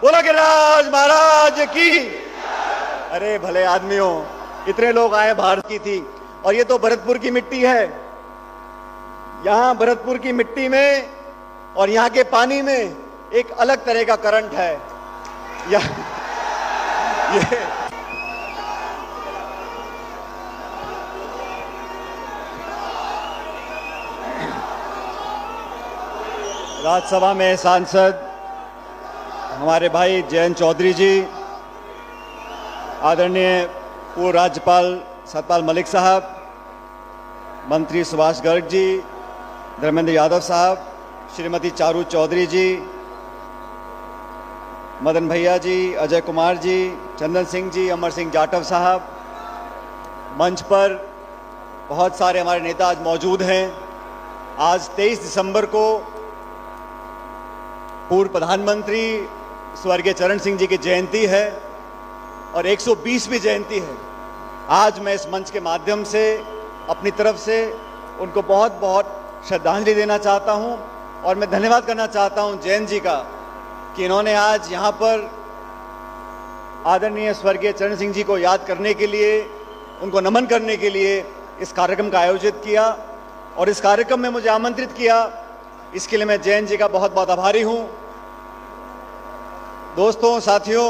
बोलो गिरिराज महाराज की। अरे भले आदमियों, इतने लोग आए, भारत की थी, और ये तो भरतपुर की मिट्टी है। यहां भरतपुर की मिट्टी में और यहां के पानी में एक अलग तरह का करंट है। ये राज्यसभा में सांसद हमारे भाई जयंत चौधरी जी, आदरणीय पूर्व राज्यपाल सतपाल मलिक साहब, मंत्री सुभाष गर्ग जी, धर्मेंद्र यादव साहब, श्रीमती चारू चौधरी जी, मदन भैया जी, अजय कुमार जी, चंदन सिंह जी, अमर सिंह जाटव साहब, मंच पर बहुत सारे हमारे नेता आज मौजूद हैं। आज 23 दिसंबर को पूर्व प्रधानमंत्री स्वर्गीय चरण सिंह जी की जयंती है और 120वीं जयंती है। आज मैं इस मंच के माध्यम से अपनी तरफ से उनको बहुत बहुत श्रद्धांजलि देना चाहता हूं और मैं धन्यवाद करना चाहता हूं जयंत जी का कि इन्होंने आज यहां पर आदरणीय स्वर्गीय चरण सिंह जी को याद करने के लिए, उनको नमन करने के लिए इस कार्यक्रम का आयोजित किया और इस कार्यक्रम में मुझे आमंत्रित किया। इसके लिए मैं जयंत जी का बहुत बहुत आभारी हूं। दोस्तों, साथियों,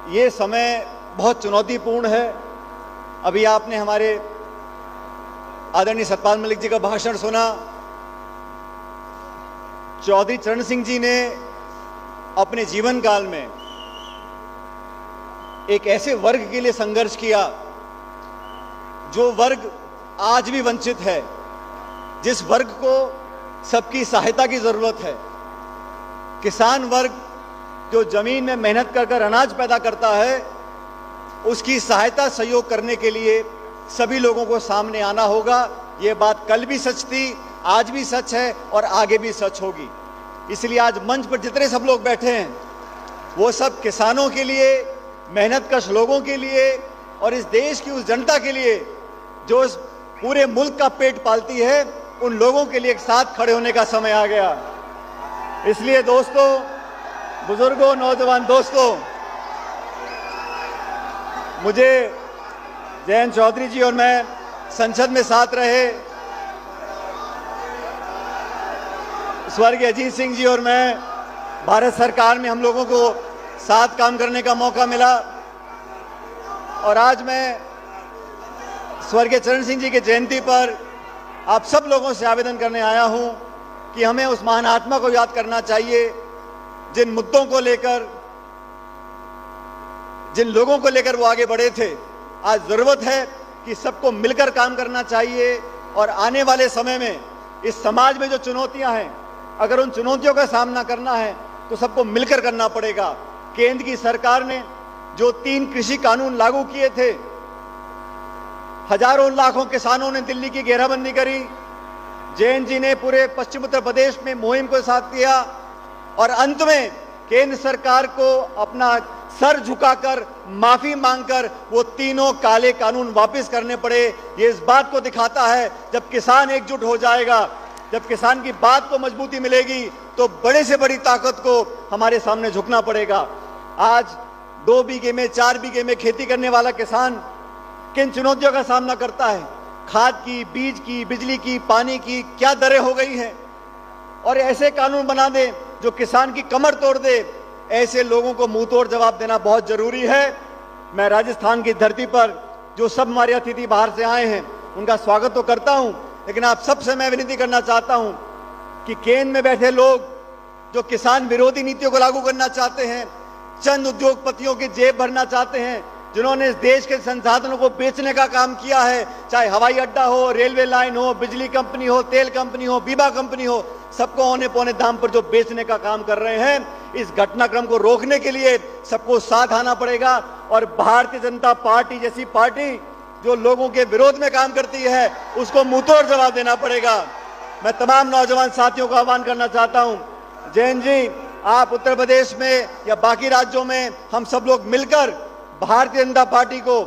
ये समय बहुत चुनौतीपूर्ण है। अभी आपने हमारे आदरणीय सतपाल मलिक जी का भाषण सुना। चौधरी चरण सिंह जी ने अपने जीवन काल में एक ऐसे वर्ग के लिए संघर्ष किया जो वर्ग आज भी वंचित है, जिस वर्ग को सबकी सहायता की जरूरत है। किसान वर्ग जो जमीन में मेहनत कर कर अनाज पैदा करता है, उसकी सहायता सहयोग करने के लिए सभी लोगों को सामने आना होगा। ये बात कल भी सच थी, आज भी सच है और आगे भी सच होगी। इसलिए आज मंच पर जितने सब लोग बैठे हैं वो सब किसानों के लिए, मेहनतकश लोगों के लिए और इस देश की उस जनता के लिए जो इस पूरे मुल्क का पेट पालती है, उन लोगों के लिए एक साथ खड़े होने का समय आ गया। इसलिए दोस्तों, बुजुर्गों, नौजवान दोस्तों, मुझे जयंत चौधरी जी और मैं संसद में साथ रहे, स्वर्गीय अजीत सिंह जी और मैं भारत सरकार में हम लोगों को साथ काम करने का मौका मिला और आज मैं स्वर्गीय चरण सिंह जी की जयंती पर आप सब लोगों से आवेदन करने आया हूं कि हमें उस महान आत्मा को याद करना चाहिए जिन मुद्दों को लेकर, जिन लोगों को लेकर वो आगे बढ़े थे। आज जरूरत है कि सबको मिलकर काम करना चाहिए और आने वाले समय में इस समाज में जो चुनौतियां हैं, अगर उन चुनौतियों का सामना करना है तो सबको मिलकर करना पड़ेगा। केंद्र की सरकार ने जो 3 कृषि कानून लागू किए थे, हजारों लाखों किसानों ने दिल्ली की घेराबंदी करी। जयंत जी ने पूरे पश्चिम उत्तर प्रदेश में मुहिम को साथ दिया और अंत में केंद्र सरकार को अपना सर झुकाकर माफी मांगकर वो तीनों काले कानून वापस करने पड़े। ये इस बात को दिखाता है जब किसान एकजुट हो जाएगा, जब किसान की बात को मजबूती मिलेगी तो बड़े से बड़ी ताकत को हमारे सामने झुकना पड़ेगा। आज 2 बीघे में, 4 बीघे में खेती करने वाला किसान किन चुनौतियों का सामना करता है? खाद की, बीज की, बिजली की, पानी की क्या दरें हो गई हैं। और ऐसे कानून बना दें जो किसान की कमर तोड़ दे, ऐसे लोगों को मुंह तोड़ जवाब देना बहुत जरूरी है। मैं राजस्थान की धरती पर जो सब हमारे अतिथि बाहर से आए हैं उनका स्वागत तो करता हूं, लेकिन आप सबसे मैं विनती करना चाहता हूं कि केंद्र में बैठे लोग जो किसान विरोधी नीतियों को लागू करना चाहते हैं, चंद उद्योगपतियों की जेब भरना चाहते हैं, जिन्होंने इस देश के संसाधनों को बेचने का काम किया है, चाहे हवाई अड्डा हो, रेलवे लाइन हो, बिजली कंपनी हो, तेल कंपनी हो, बीमा कंपनी हो, सबको औने पौने दाम पर जो बेचने का काम कर रहे हैं, इस घटनाक्रम को रोकने के लिए सबको साथ आना पड़ेगा। और भारतीय जनता पार्टी जैसी पार्टी जो लोगों के विरोध में काम करती है, उसको मुंहतोड़ जवाब देना पड़ेगा। मैं तमाम नौजवान साथियों का आह्वान करना चाहता हूं, जैन जी, आप उत्तर प्रदेश में या बाकी राज्यों में हम सब लोग मिलकर भारतीय जनता पार्टी को,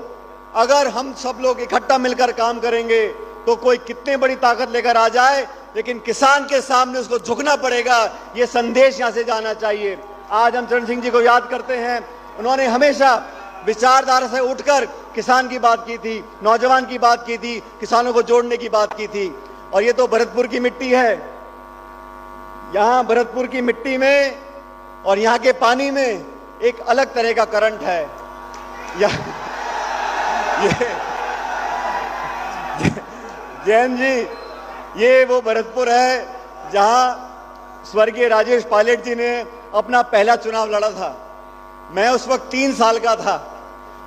अगर हम सब लोग इकट्ठा मिलकर काम करेंगे तो कोई कितनी बड़ी ताकत लेकर आ जाए, लेकिन किसान के सामने उसको झुकना पड़ेगा, ये संदेश यहां से जाना चाहिए। आज हम चरण सिंह जी को याद करते हैं, उन्होंने हमेशा विचारधारा से उठकर किसान की बात की थी, नौजवान की बात की थी, किसानों को जोड़ने की बात की थी। और ये तो भरतपुर की मिट्टी है, यहां भरतपुर की मिट्टी में और यहां के पानी में एक अलग तरह का करंट है। जैन जी, ये वो भरतपुर है जहां स्वर्गीय राजेश पायलट जी ने अपना पहला चुनाव लड़ा था। मैं उस वक्त 3 साल का था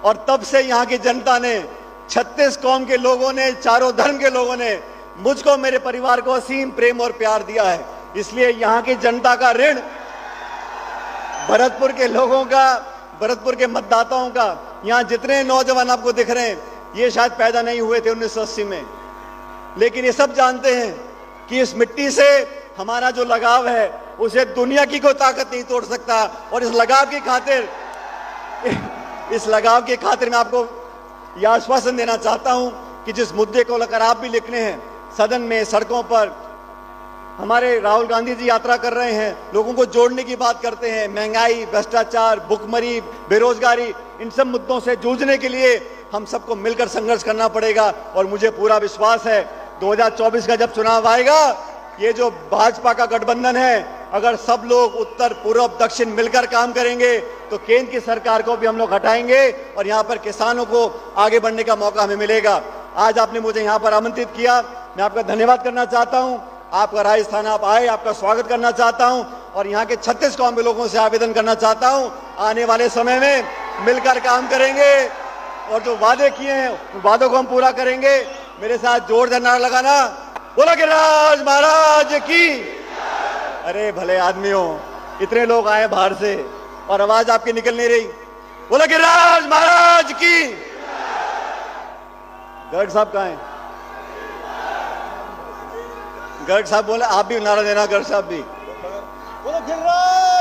और तब से यहां की जनता ने, 36 कौम के लोगों ने, चारों धर्म के लोगों ने मुझको, मेरे परिवार को असीम प्रेम और प्यार दिया है। इसलिए यहां की जनता का ऋण भरतपुर के लोगों का, भरतपुर के मतदाताओं का, यहां जितने नौजवान आपको दिख रहे हैं, ये शायद पैदा नहीं हुए थे 1980 में, लेकिन ये सब जानते हैं कि इस मिट्टी से हमारा जो लगाव है उसे दुनिया की कोई ताकत नहीं तोड़ सकता। और इस लगाव की खातिर मैं आपको यह आश्वासन देना चाहता हूं कि जिस मुद्दे को लेकर आप भी लिखने हैं सदन में, सड़कों पर, हमारे राहुल गांधी जी यात्रा कर रहे हैं, लोगों को जोड़ने की बात करते हैं, महंगाई, भ्रष्टाचार, भुखमरी, बेरोजगारी, इन सब मुद्दों से जूझने के लिए हम सबको मिलकर संघर्ष करना पड़ेगा। और मुझे पूरा विश्वास है 2024 का जब चुनाव आएगा, ये जो भाजपा का गठबंधन है, अगर सब लोग उत्तर, पूर्व, दक्षिण मिलकर काम करेंगे तो केंद्र की सरकार को भी हम लोग हटाएंगे और यहाँ पर किसानों को आगे बढ़ने का मौका हमें मिलेगा। आज आपने मुझे यहाँ पर आमंत्रित किया, मैं आपका धन्यवाद करना चाहता हूँ। आपका राजस्थान आप आए, आपका स्वागत करना चाहता हूँ और यहाँ के 36 कौम के लोगों से आवेदन करना चाहता हूँ, आने वाले समय में मिलकर काम करेंगे और जो वादे किए हैं उन वादों को हम पूरा करेंगे। मेरे साथ जोरदार नारा लगाना, बोलो गिरिराज महाराज की। अरे भले आदमियों, इतने लोग आए बाहर से और आवाज आपकी निकल नहीं रही। बोलो गिरिराज महाराज की। गर्ग साहब कहाँ हैं? गर्ग साहब बोले, आप भी नारा देना, गर्ग साहब भी। बोलो गिरिराज